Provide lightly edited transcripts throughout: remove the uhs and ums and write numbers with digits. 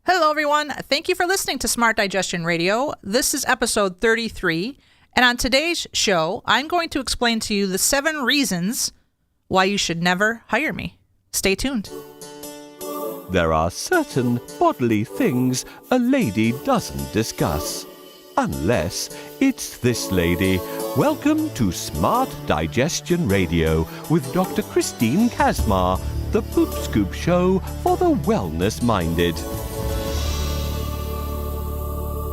Hello, everyone. Thank you for listening to Smart Digestion Radio. This is episode 33, and on today's show, I'm going to explain to you the 7 reasons why you should never hire me. Stay tuned. There are certain bodily things a lady doesn't discuss. Unless it's this lady. Welcome to Smart Digestion Radio with Dr. Christine Kaczmar, the Poop Scoop Show for the wellness-minded.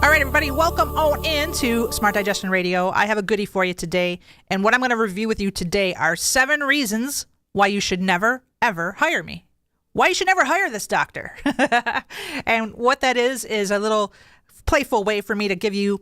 All right, everybody, welcome on into Smart Digestion Radio. I have a goodie for you today, and what I'm going to review with you today are 7 reasons why you should never, ever hire me. Why you should never hire this doctor. And what that is a little playful way for me to give you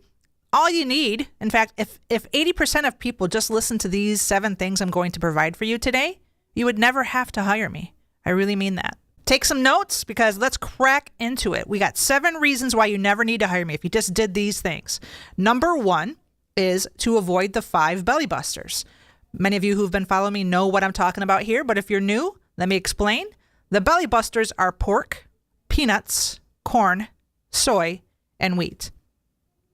all you need. In fact, if 80% of people just listen to these 7 things I'm going to provide for you today, you would never have to hire me. I really mean that. Take some notes because let's crack into it. We got 7 reasons why you never need to hire me if you just did these things. Number 1 is to avoid the 5 belly busters. Many of you who've been following me know what I'm talking about here, but if you're new, let me explain. The belly busters are pork, peanuts, corn, soy, and wheat.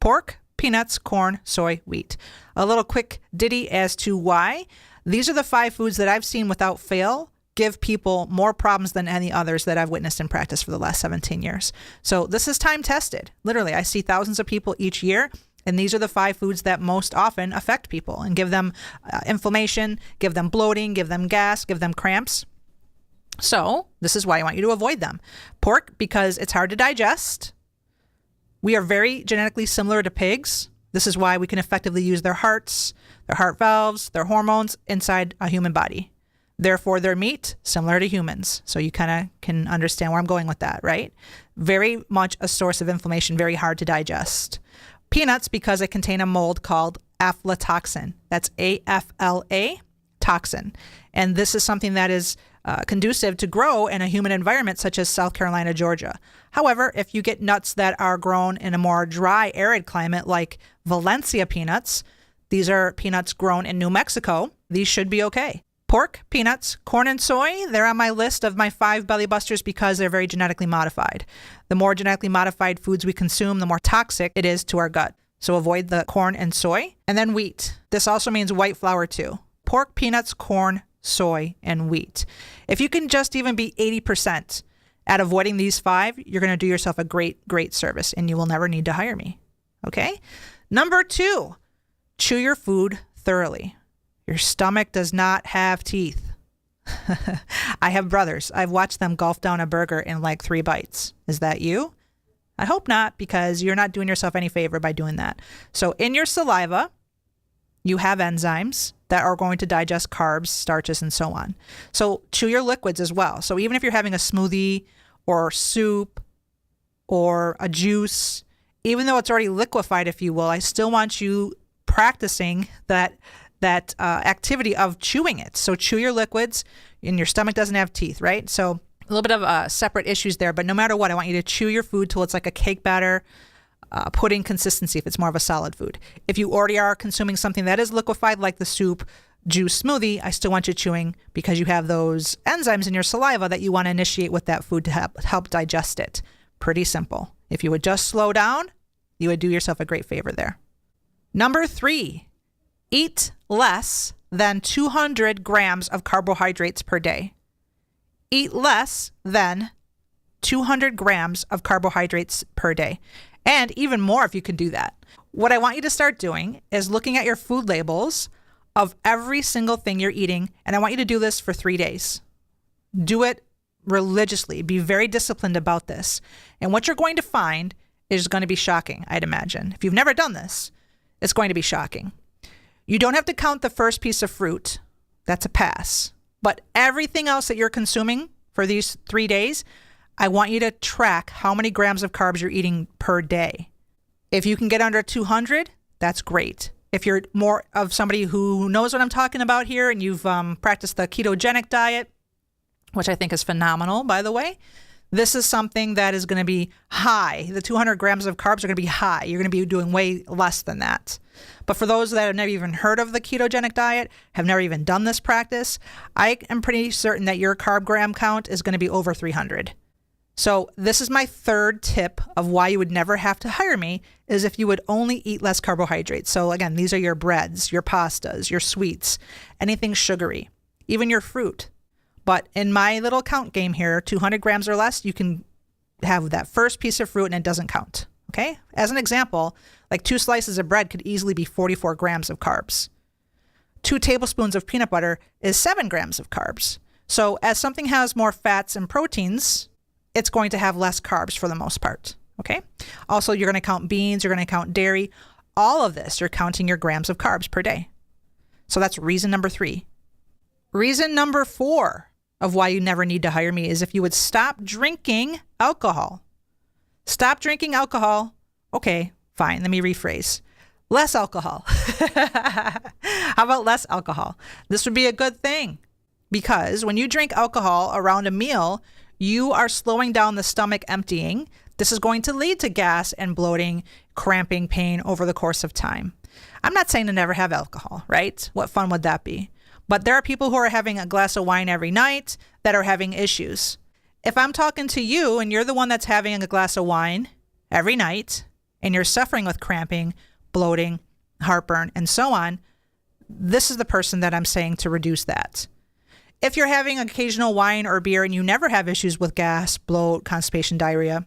Pork, peanuts, corn, soy, wheat. A little quick ditty as to why. These are the 5 foods that I've seen without fail give people more problems than any others that I've witnessed in practice for the last 17 years. So this is time tested. Literally, I see thousands of people each year, and these are the 5 foods that most often affect people and give them inflammation, give them bloating, give them gas, give them cramps. So this is why I want you to avoid them. Pork, because it's hard to digest. We are very genetically similar to pigs. This is why we can effectively use their hearts, their heart valves, their hormones inside a human body. Therefore, their meat, similar to humans. So you kind of can understand where I'm going with that, right? Very much a source of inflammation, very hard to digest. Peanuts, because they contain a mold called aflatoxin. That's AFLA toxin. And this is something that is conducive to grow in a humid environment such as South Carolina, Georgia. However, if you get nuts that are grown in a more dry, arid climate like Valencia peanuts, these are peanuts grown in New Mexico, these should be okay. Pork, peanuts, corn, and soy, they're on my list of my 5 belly busters because they're very genetically modified. The more genetically modified foods we consume, the more toxic it is to our gut. So avoid the corn and soy. And then wheat. This also means white flour too. Pork, peanuts, corn, soy, and wheat. If you can just even be 80% at avoiding these 5, you're going to do yourself a great, great service, and you will never need to hire me. Okay? Number 2, chew your food thoroughly. Your stomach does not have teeth. I have brothers. I've watched them gulp down a burger in like 3 bites. Is that you? I hope not, because you're not doing yourself any favor by doing that. So in your saliva, you have enzymes that are going to digest carbs, starches, and so on. So chew your liquids as well. So even if you're having a smoothie or soup or a juice, even though it's already liquefied, if you will, I still want you practicing that activity of chewing it. So chew your liquids, and your stomach doesn't have teeth, right? So a little bit of separate issues there, but no matter what, I want you to chew your food till it's like a cake batter, pudding consistency if it's more of a solid food. If you already are consuming something that is liquefied like the soup, juice, smoothie, I still want you chewing because you have those enzymes in your saliva that you want to initiate with that food to help digest it. Pretty simple. If you would just slow down, you would do yourself a great favor there. Number 3, eat less than 200 grams of carbohydrates per day. Eat less than 200 grams of carbohydrates per day. And even more if you could do that. What I want you to start doing is looking at your food labels of every single thing you're eating, and I want you to do this for 3 days. Do it religiously. Be very disciplined about this. And what you're going to find is going to be shocking, I'd imagine. If you've never done this, it's going to be shocking. You don't have to count the first piece of fruit. That's a pass. But everything else that you're consuming for these 3 days, I want you to track how many grams of carbs you're eating per day. If you can get under 200, that's great. If you're more of somebody who knows what I'm talking about here and you've practiced the ketogenic diet, which I think is phenomenal, by the way, this is something that is going to be high. The 200 grams of carbs are going to be high. You're going to be doing way less than that. But for those that have never even heard of the ketogenic diet, have never even done this practice, I am pretty certain that your carb gram count is going to be over 300. So this is my third tip of why you would never have to hire me, is if you would only eat less carbohydrates. So again, these are your breads, your pastas, your sweets, anything sugary, even your fruit. But in my little count game here, 200 grams or less, you can have that first piece of fruit and it doesn't count. Okay? As an example, like 2 slices of bread could easily be 44 grams of carbs. 2 tablespoons of peanut butter is 7 grams of carbs. So as something has more fats and proteins, it's going to have less carbs for the most part. Okay? Also, you're going to count beans, you're going to count dairy. All of this, you're counting your grams of carbs per day. So that's reason number 3. Reason number 4 of why you never need to hire me is if you would stop drinking alcohol. Stop drinking alcohol. Okay, fine. Let me rephrase. Less alcohol. How about less alcohol? This would be a good thing because when you drink alcohol around a meal, you are slowing down the stomach emptying. This is going to lead to gas and bloating, cramping, pain over the course of time. I'm not saying to never have alcohol, right? What fun would that be? But there are people who are having a glass of wine every night that are having issues. If I'm talking to you and you're the one that's having a glass of wine every night and you're suffering with cramping, bloating, heartburn, and so on, this is the person that I'm saying to reduce that. If you're having occasional wine or beer and you never have issues with gas, bloat, constipation, diarrhea,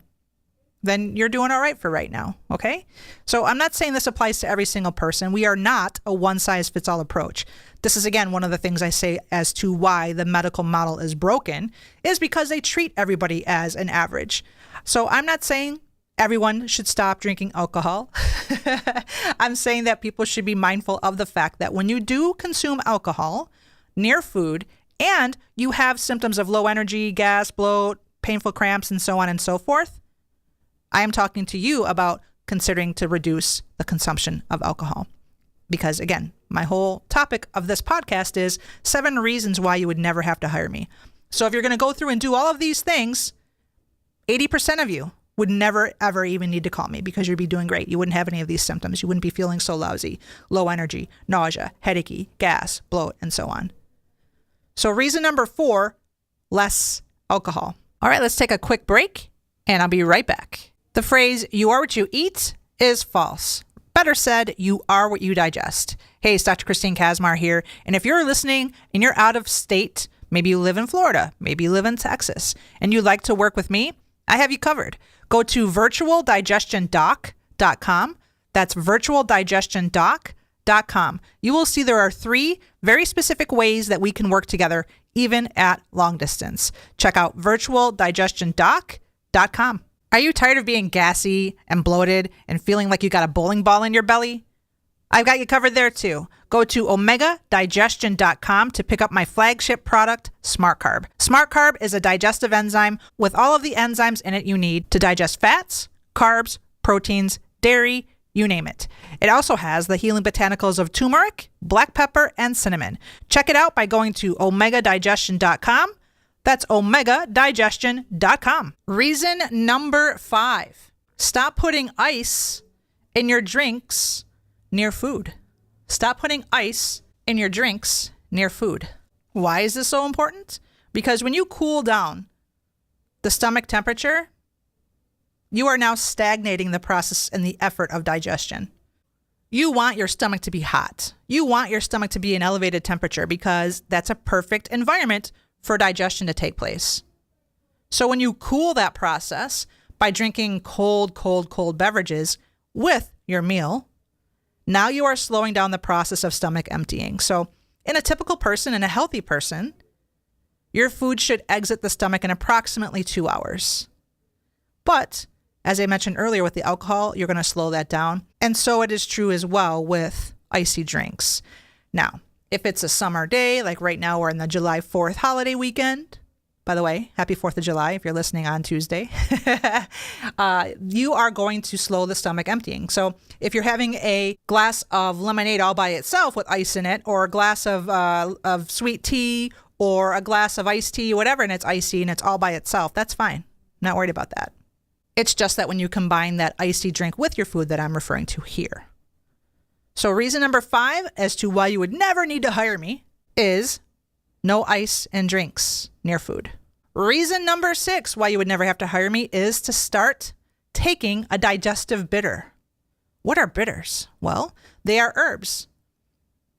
then you're doing all right for right now, okay? So I'm not saying this applies to every single person. We are not a one-size-fits-all approach. This is, again, one of the things I say as to why the medical model is broken, is because they treat everybody as an average. So I'm not saying everyone should stop drinking alcohol. I'm saying that people should be mindful of the fact that when you do consume alcohol near food and you have symptoms of low energy, gas, bloat, painful cramps, and so on and so forth, I am talking to you about considering to reduce the consumption of alcohol. Because again, my whole topic of this podcast is 7 reasons why you would never have to hire me. So if you're going to go through and do all of these things, 80% of you would never, ever even need to call me because you'd be doing great. You wouldn't have any of these symptoms. You wouldn't be feeling so lousy, low energy, nausea, headachy, gas, bloat, and so on. So reason number 4, less alcohol. All right, let's take a quick break and I'll be right back. The phrase, you are what you eat, is false. Better said, you are what you digest. Hey, it's Dr. Christine Kaczmar here. And if you're listening and you're out of state, maybe you live in Florida, maybe you live in Texas, and you'd like to work with me, I have you covered. Go to virtualdigestiondoc.com. That's virtualdigestiondoc.com. You will see there are 3 very specific ways that we can work together, even at long distance. Check out virtualdigestiondoc.com. Are you tired of being gassy and bloated and feeling like you got a bowling ball in your belly? I've got you covered there too. Go to omegadigestion.com to pick up my flagship product, Smart Carb. Smart Carb is a digestive enzyme with all of the enzymes in it you need to digest fats, carbs, proteins, dairy, you name it. It also has the healing botanicals of turmeric, black pepper, and cinnamon. Check it out by going to omegadigestion.com. That's omegadigestion.com. Reason number 5. Stop putting ice in your drinks near food. Stop putting ice in your drinks near food. Why is this so important? Because when you cool down the stomach temperature, you are now stagnating the process and the effort of digestion. You want your stomach to be hot. You want your stomach to be an elevated temperature because that's a perfect environment for digestion to take place. So when you cool that process by drinking cold beverages with your meal, now you are slowing down the process of stomach emptying. So in a typical person, in a healthy person, your food should exit the stomach in approximately 2 hours. But as I mentioned earlier with the alcohol, you're going to slow that down. And so it is true as well with icy drinks. Now, if it's a summer day, like right now we're in the July 4th holiday weekend. By the way, happy 4th of July if you're listening on Tuesday. You are going to slow the stomach emptying. So if you're having a glass of lemonade all by itself with ice in it, or a glass of sweet tea, or a glass of iced tea, whatever, and it's icy and it's all by itself, that's fine. Not worried about that. It's just that when you combine that icy drink with your food that I'm referring to here. So reason number 5 as to why you would never need to hire me is no ice and drinks near food. Reason number 6 why you would never have to hire me is to start taking a digestive bitter. What are bitters? Well, they are herbs.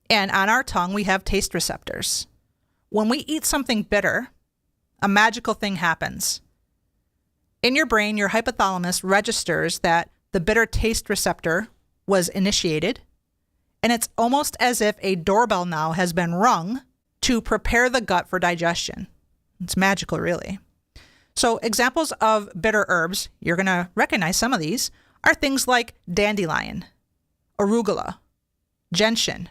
And on our tongue, we have taste receptors. When we eat something bitter, a magical thing happens. In your brain, your hypothalamus registers that the bitter taste receptor was initiated, and it's almost as if a doorbell now has been rung to prepare the gut for digestion. It's magical, really. So examples of bitter herbs, you're going to recognize some of these, are things like dandelion, arugula, gentian,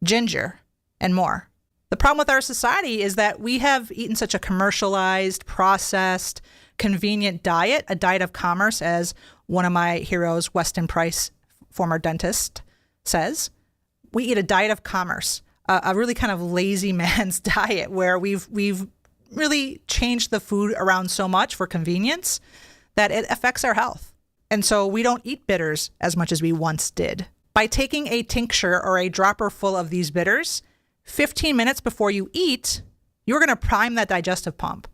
ginger, and more. The problem with our society is that we have eaten such a commercialized, processed, convenient diet, a diet of commerce, as one of my heroes, Weston Price, former dentist, says. We eat a diet of commerce, a really kind of lazy man's diet where we've really changed the food around so much for convenience that it affects our health. And so we don't eat bitters as much as we once did. By taking a tincture or a dropper full of these bitters, 15 minutes before you eat, you're going to prime that digestive pump.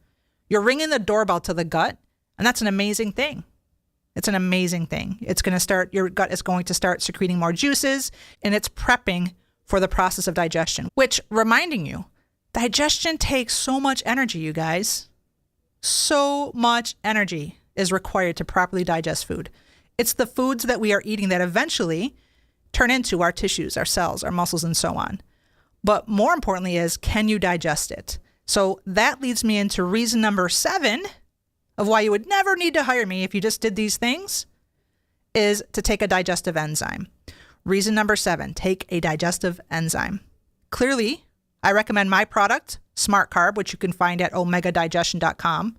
You're ringing the doorbell to the gut, and that's an amazing thing. It's an amazing thing. Your gut is going to start secreting more juices, and it's prepping for the process of digestion, which, reminding you, digestion takes so much energy, you guys. So much energy is required to properly digest food. It's the foods that we are eating that eventually turn into our tissues, our cells, our muscles, and so on. But more importantly is, can you digest it? So that leads me into reason number 7 of why you would never need to hire me if you just did these things, is to take a digestive enzyme. Reason number 7, take a digestive enzyme. Clearly, I recommend my product, Smart Carb, which you can find at omegadigestion.com.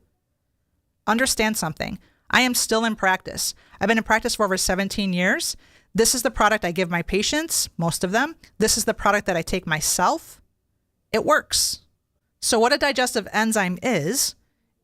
Understand something. I am still in practice. I've been in practice for over 17 years. This is the product I give my patients, most of them. This is the product that I take myself. It works. So what a digestive enzyme is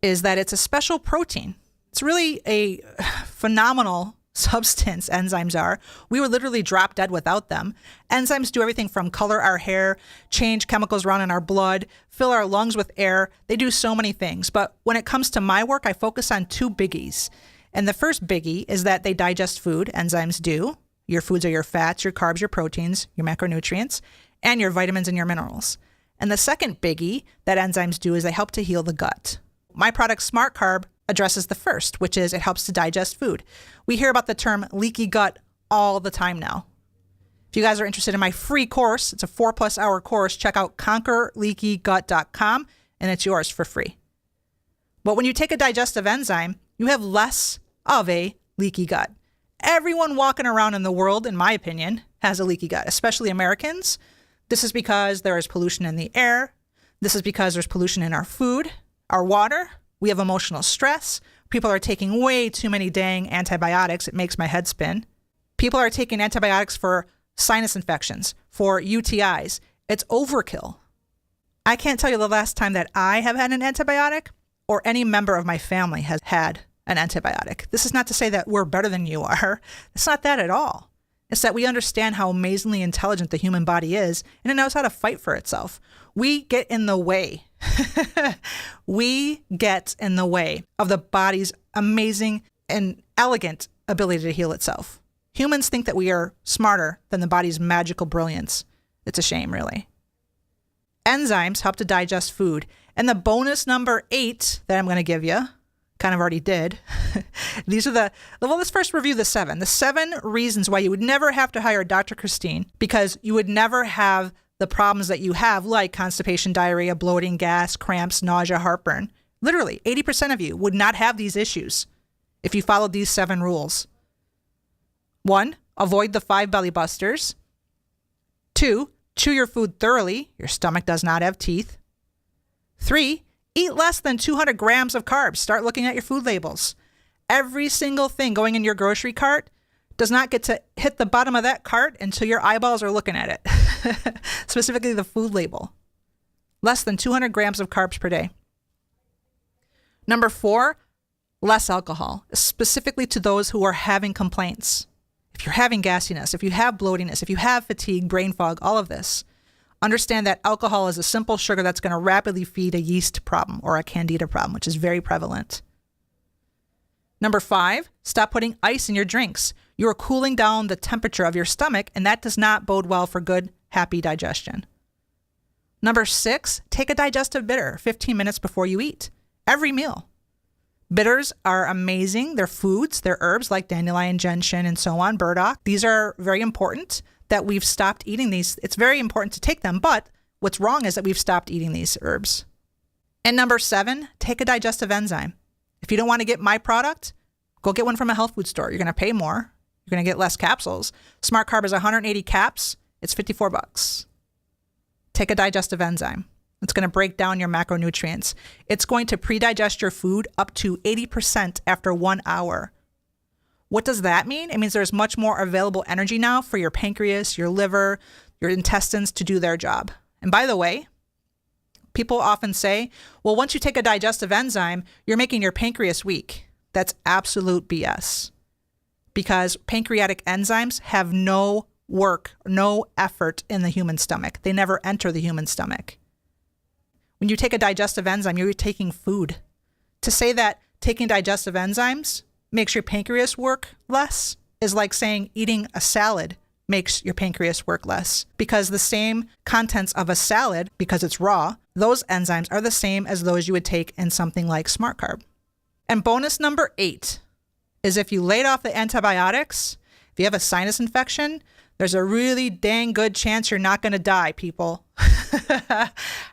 that it's a special protein. It's really a phenomenal substance, enzymes are. We would literally drop dead without them. Enzymes do everything from color our hair, change chemicals around in our blood, fill our lungs with air. They do so many things. But when it comes to my work, I focus on 2 biggies. And the first biggie is that they digest food. Enzymes do. Your foods are your fats, your carbs, your proteins, your macronutrients, and your vitamins and your minerals. And the second biggie that enzymes do is they help to heal the gut. My product, Smart Carb, addresses the first, which is it helps to digest food. We hear about the term leaky gut all the time now. If you guys are interested in my free course, it's a 4+ hour course, check out conquerleakygut.com and it's yours for free. But when you take a digestive enzyme, you have less of a leaky gut. Everyone walking around in the world, in my opinion, has a leaky gut, especially Americans. This is because there is pollution in the air. This is because there's pollution in our food, our water. We have emotional stress. People are taking way too many dang antibiotics. It makes my head spin. People are taking antibiotics for sinus infections, for UTIs. It's overkill. I can't tell you the last time that I have had an antibiotic or any member of my family has had an antibiotic. This is not to say that we're better than you are. It's not that at all. It's that we understand how amazingly intelligent the human body is, and it knows how to fight for itself. We get in the way. We get in the way of the body's amazing and elegant ability to heal itself. Humans think that we are smarter than the body's magical brilliance. It's a shame, really. Enzymes help to digest food. And the bonus number 8 that I'm going to give you, kind of already did. Let's first review the 7. The 7 reasons why you would never have to hire Dr. Christine, because you would never have the problems that you have, like constipation, diarrhea, bloating, gas, cramps, nausea, heartburn. Literally, 80% of you would not have these issues if you followed these 7 rules. 1, avoid the 5 belly busters. 2, chew your food thoroughly. Your stomach does not have teeth. 3, eat less than 200 grams of carbs. Start looking at your food labels. Every single thing going in your grocery cart does not get to hit the bottom of that cart until your eyeballs are looking at it. Specifically the food label. Less than 200 grams of carbs per day. Number 4, less alcohol, specifically to those who are having complaints. If you're having gassiness, if you have bloatiness, if you have fatigue, brain fog, all of this, Understand that alcohol is a simple sugar that's going to rapidly feed a yeast problem or a candida problem, which is very prevalent. Number 5, stop putting ice in your drinks. You are cooling down the temperature of your stomach, and that does not bode well for good, happy digestion. Number 6, take a digestive bitter 15 minutes before you eat. Every meal. Bitters are amazing. They're foods. They're herbs like dandelion, gentian, and so on, burdock. These are very important that we've stopped eating these. It's very important to take them, but what's wrong is that we've stopped eating these herbs. And number 7, take a digestive enzyme. If you don't want to get my product, go get one from a health food store. You're going to pay more. You're going to get less capsules. Smart Carb is 180 caps. It's $54. Take a digestive enzyme. It's going to break down your macronutrients. It's going to pre-digest your food up to 80% after 1 hour. What does that mean? It means there's much more available energy now for your pancreas, your liver, your intestines to do their job. And by the way, people often say, well, once you take a digestive enzyme, you're making your pancreas weak. That's absolute BS. Because pancreatic enzymes have no work, no effort in the human stomach. They never enter the human stomach. When you take a digestive enzyme, you're taking food. To say that taking digestive enzymes makes your pancreas work less is like saying eating a salad makes your pancreas work less, because the same contents of a salad, because it's raw, those enzymes are the same as those you would take in something like Smart Carb. And bonus number 8 is if you laid off the antibiotics, if you have a sinus infection, there's a really dang good chance you're not going to die, people.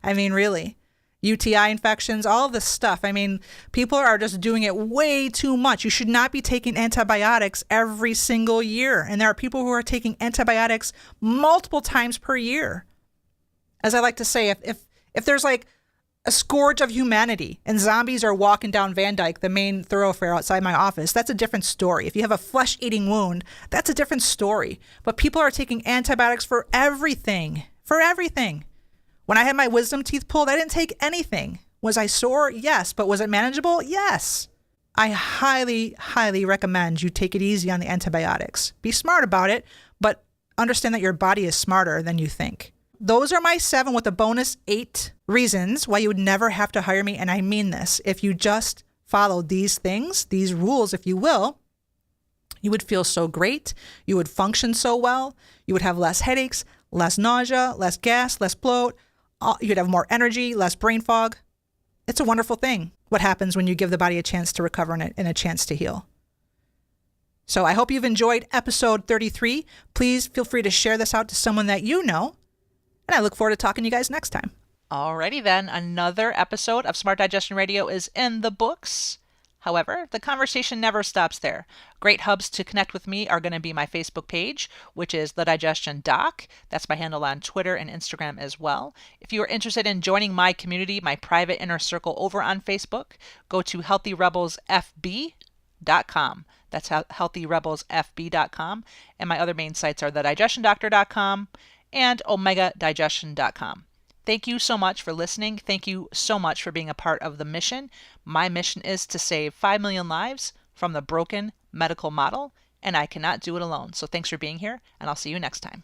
I mean, really. UTI infections, all of this stuff. I mean, people are just doing it way too much. You should not be taking antibiotics every single year. And there are people who are taking antibiotics multiple times per year. As I like to say, if there's like a scourge of humanity and zombies are walking down Van Dyke, the main thoroughfare outside my office, that's a different story. If you have a flesh-eating wound, that's a different story. But people are taking antibiotics for everything. For everything. When I had my wisdom teeth pulled, I didn't take anything. Was I sore? Yes. But was it manageable? Yes. I highly, highly recommend you take it easy on the antibiotics. Be smart about it, but understand that your body is smarter than you think. Those are my 7 with a bonus 8 reasons why you would never have to hire me. And I mean this. If you just follow these things, these rules, if you will, you would feel so great. You would function so well. You would have less headaches, less nausea, less gas, less bloat. You'd have more energy, less brain fog. It's a wonderful thing what happens when you give the body a chance to recover and a chance to heal. So I hope you've enjoyed episode 33. Please feel free to share this out to someone that you know. And I look forward to talking to you guys next time. Alrighty then, another episode of Smart Digestion Radio is in the books. However, the conversation never stops there. Great hubs to connect with me are going to be my Facebook page, which is The Digestion Doc. That's my handle on Twitter and Instagram as well. If you are interested in joining my community, my private inner circle over on Facebook, go to healthyrebelsfb.com. That's healthyrebelsfb.com. And my other main sites are thedigestiondoctor.com and omegadigestion.com. Thank you so much for listening. Thank you so much for being a part of the mission. My mission is to save 5 million lives from the broken medical model, and I cannot do it alone. So thanks for being here, and I'll see you next time.